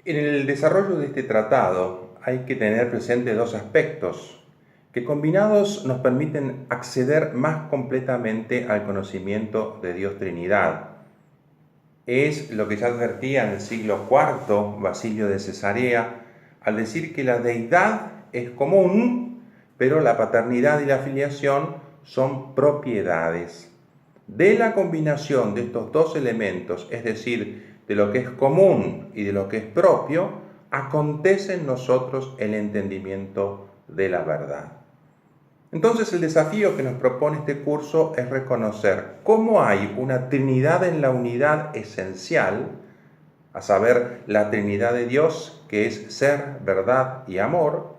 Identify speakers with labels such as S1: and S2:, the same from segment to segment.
S1: En el desarrollo de este tratado hay que tener presente dos aspectos que combinados nos permiten acceder más completamente al conocimiento de Dios Trinidad. Es lo que ya advertía en el siglo IV Basilio de Cesarea al decir que la deidad es común, pero la paternidad y la filiación son propiedades. De la combinación de estos dos elementos, es decir, de lo que es común y de lo que es propio, acontece en nosotros el entendimiento de la verdad. Entonces el desafío que nos propone este curso es reconocer cómo hay una Trinidad en la unidad esencial, a saber, la Trinidad de Dios, que es ser, verdad y amor,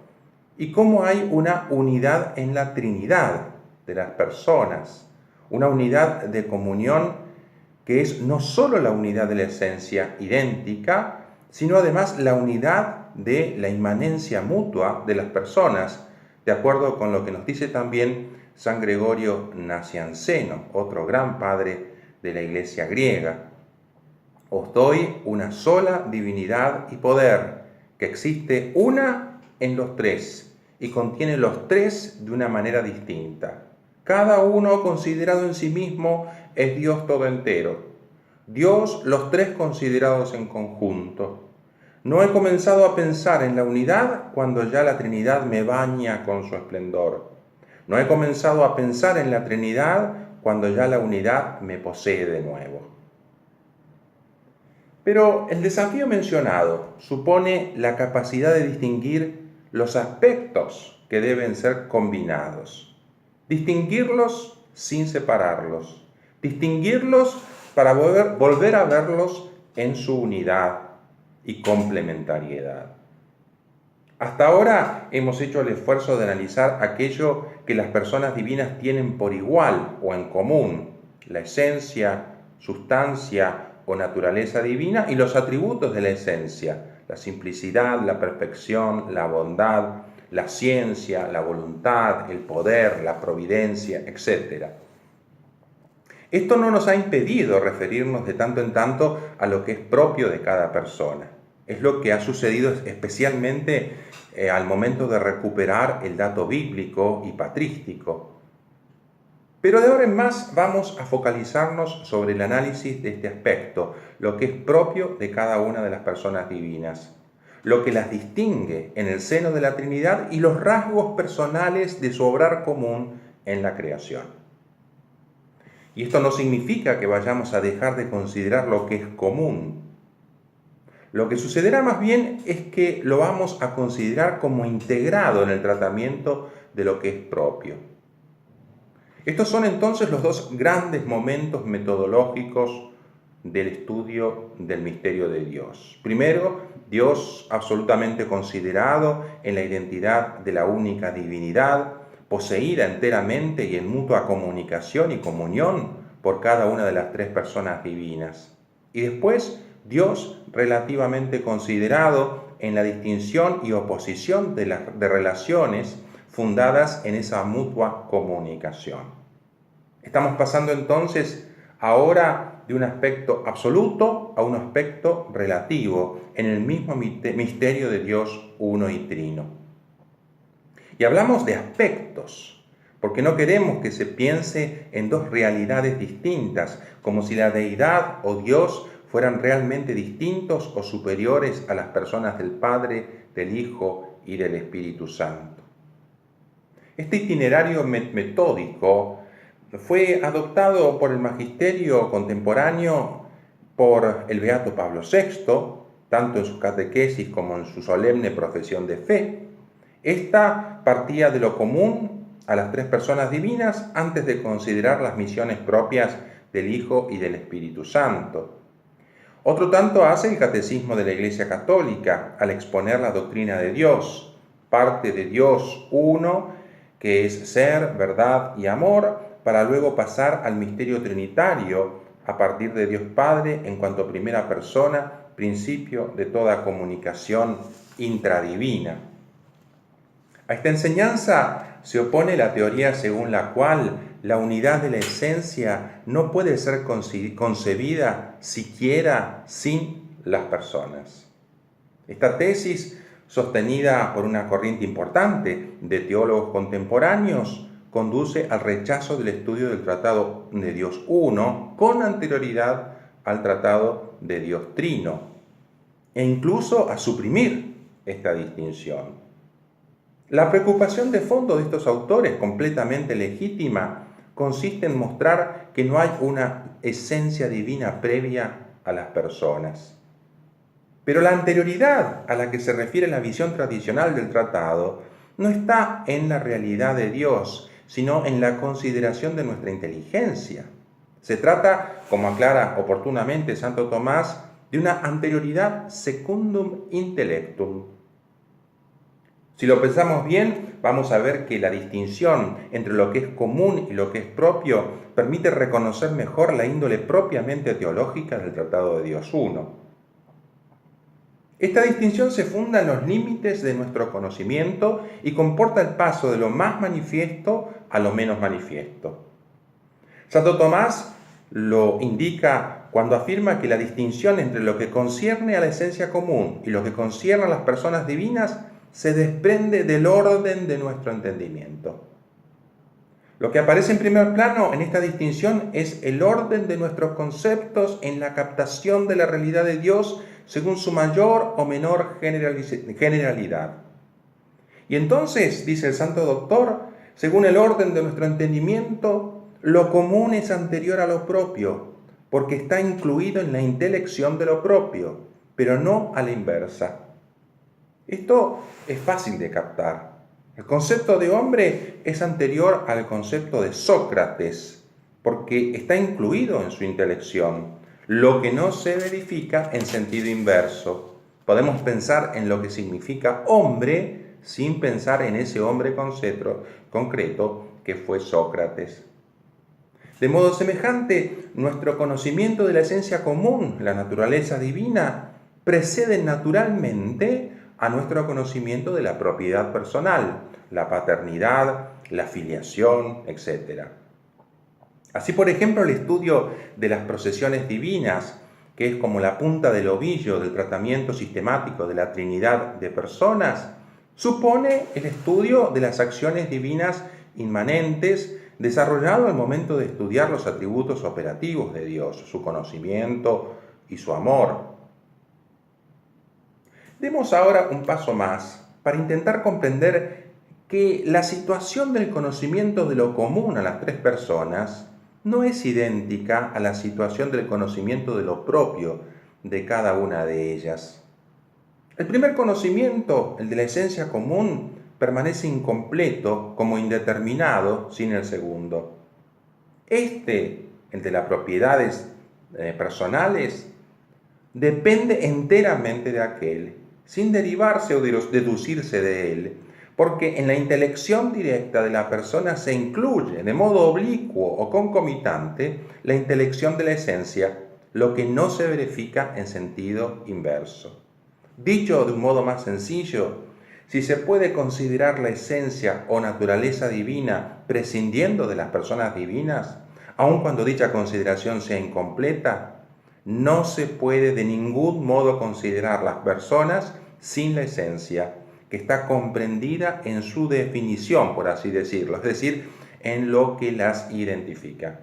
S1: y cómo hay una unidad en la Trinidad de las personas, una unidad de comunión que es no solo la unidad de la esencia idéntica, sino además la unidad de la inmanencia mutua de las personas, de acuerdo con lo que nos dice también San Gregorio Nacianceno, otro gran padre de la Iglesia griega. Os doy una sola divinidad y poder, que existe una en los tres y contiene los tres de una manera distinta. Cada uno considerado en sí mismo es Dios todo entero. Dios los tres considerados en conjunto. No he comenzado a pensar en la unidad cuando ya la Trinidad me baña con su esplendor. No he comenzado a pensar en la Trinidad cuando ya la unidad me posee de nuevo. Pero el desafío mencionado supone la capacidad de distinguir los aspectos que deben ser combinados. Distinguirlos sin separarlos. Distinguirlos para volver a verlos en su unidad y complementariedad. Hasta ahora hemos hecho el esfuerzo de analizar aquello que las personas divinas tienen por igual o en común, la esencia, sustancia o naturaleza divina y los atributos de la esencia, la simplicidad, la perfección, la bondad, la ciencia, la voluntad, el poder, la providencia, etc. Esto no nos ha impedido referirnos de tanto en tanto a lo que es propio de cada persona. Es lo que ha sucedido especialmente al momento de recuperar el dato bíblico y patrístico. Pero de ahora en más vamos a focalizarnos sobre el análisis de este aspecto, lo que es propio de cada una de las personas divinas, lo que las distingue en el seno de la Trinidad y los rasgos personales de su obrar común en la creación. Y esto no significa que vayamos a dejar de considerar lo que es común. Lo que sucederá más bien es que lo vamos a considerar como integrado en el tratamiento de lo que es propio. Estos son entonces los dos grandes momentos metodológicos del estudio del misterio de Dios. Primero, Dios absolutamente considerado en la identidad de la única divinidad, poseída enteramente y en mutua comunicación y comunión por cada una de las tres personas divinas. Y después, Dios relativamente considerado en la distinción y oposición de relaciones fundadas en esa mutua comunicación. Estamos pasando entonces ahora de un aspecto absoluto a un aspecto relativo en el mismo misterio de Dios uno y trino. Y hablamos de aspectos, porque no queremos que se piense en dos realidades distintas, como si la deidad o Dios fueran realmente distintos o superiores a las personas del Padre, del Hijo y del Espíritu Santo. Este itinerario metódico fue adoptado por el magisterio contemporáneo por el beato Pablo VI, tanto en su catequesis como en su solemne profesión de fe. Esta partía de lo común a las tres personas divinas antes de considerar las misiones propias del Hijo y del Espíritu Santo. Otro tanto hace el Catecismo de la Iglesia Católica al exponer la doctrina de Dios, parte de Dios uno, que es ser, verdad y amor, para luego pasar al misterio trinitario a partir de Dios Padre en cuanto primera persona, principio de toda comunicación intradivina. A esta enseñanza se opone la teoría según la cual la unidad de la esencia no puede ser concebida siquiera sin las personas. Esta tesis, sostenida por una corriente importante de teólogos contemporáneos, conduce al rechazo del estudio del Tratado de Dios Uno con anterioridad al Tratado de Dios Trino, e incluso a suprimir esta distinción. La preocupación de fondo de estos autores, completamente legítima, consiste en mostrar que no hay una esencia divina previa a las personas. Pero la anterioridad a la que se refiere la visión tradicional del tratado no está en la realidad de Dios, sino en la consideración de nuestra inteligencia. Se trata, como aclara oportunamente Santo Tomás, de una anterioridad secundum intellectum. Si lo pensamos bien, vamos a ver que la distinción entre lo que es común y lo que es propio permite reconocer mejor la índole propiamente teológica del Tratado de Dios Uno. Esta distinción se funda en los límites de nuestro conocimiento y comporta el paso de lo más manifiesto a lo menos manifiesto. Santo Tomás lo indica cuando afirma que la distinción entre lo que concierne a la esencia común y lo que concierne a las personas divinas se desprende del orden de nuestro entendimiento. Lo que aparece en primer plano en esta distinción es el orden de nuestros conceptos en la captación de la realidad de Dios según su mayor o menor generalidad. Y entonces, dice el Santo Doctor, según el orden de nuestro entendimiento, lo común es anterior a lo propio, porque está incluido en la intelección de lo propio, pero no a la inversa. Esto es fácil de captar. El concepto de hombre es anterior al concepto de Sócrates, porque está incluido en su intelección, lo que no se verifica en sentido inverso. Podemos pensar en lo que significa hombre sin pensar en ese hombre concreto que fue Sócrates. De modo semejante, nuestro conocimiento de la esencia común, la naturaleza divina, precede naturalmente a nuestro conocimiento de la propiedad personal, la paternidad, la filiación, etc. Así, por ejemplo, el estudio de las procesiones divinas, que es como la punta del ovillo del tratamiento sistemático de la Trinidad de personas, supone el estudio de las acciones divinas inmanentes desarrollado al momento de estudiar los atributos operativos de Dios, su conocimiento y su amor. Demos ahora un paso más para intentar comprender que la situación del conocimiento de lo común a las tres personas no es idéntica a la situación del conocimiento de lo propio de cada una de ellas. El primer conocimiento, el de la esencia común, permanece incompleto como indeterminado sin el segundo. El de las propiedades personales, depende enteramente de aquel, sin derivarse o deducirse de él, porque en la intelección directa de la persona se incluye de modo oblicuo o concomitante la intelección de la esencia, lo que no se verifica en sentido inverso. Dicho de un modo más sencillo, si se puede considerar la esencia o naturaleza divina prescindiendo de las personas divinas, aun cuando dicha consideración sea incompleta, no se puede de ningún modo considerar las personas sin la esencia, que está comprendida en su definición, por así decirlo, es decir, en lo que las identifica.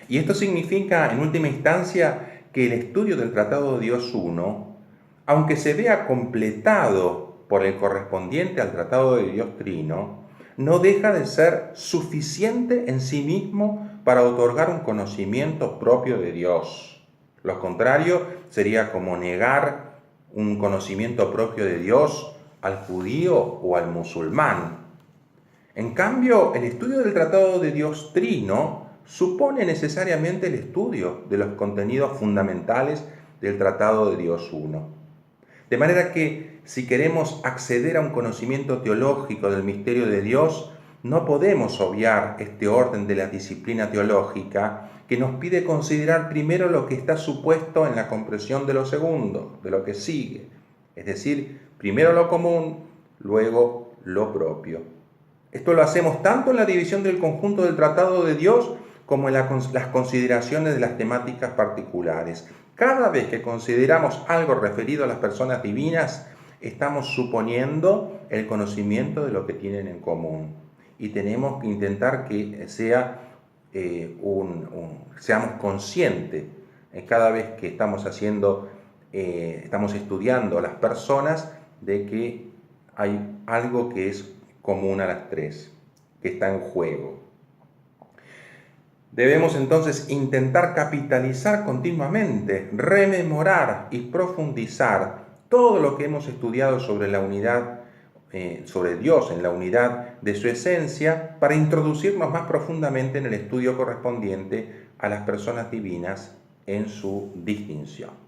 S1: Y esto significa, en última instancia, que el estudio del Tratado de Dios Uno, aunque se vea completado por el correspondiente al Tratado de Dios Trino, no deja de ser suficiente en sí mismo para otorgar un conocimiento propio de Dios. Lo contrario sería como negar un conocimiento propio de Dios al judío o al musulmán. En cambio, el estudio del Tratado de Dios Trino supone necesariamente el estudio de los contenidos fundamentales del Tratado de Dios Uno. De manera que, si queremos acceder a un conocimiento teológico del misterio de Dios, no podemos obviar este orden de la disciplina teológica que nos pide considerar primero lo que está supuesto en la comprensión de lo segundo, de lo que sigue. Es decir, primero lo común, luego lo propio. Esto lo hacemos tanto en la división del conjunto del Tratado de Dios como en las consideraciones de las temáticas particulares. Cada vez que consideramos algo referido a las personas divinas, estamos suponiendo el conocimiento de lo que tienen en común. Y tenemos que intentar que seamos conscientes cada vez que estamos estudiando a las personas, de que hay algo que es común a las tres, que está en juego. Debemos entonces intentar capitalizar continuamente, rememorar y profundizar todo lo que hemos estudiado sobre la unidad, sobre Dios, en la unidad de su esencia, para introducirnos más profundamente en el estudio correspondiente a las personas divinas en su distinción.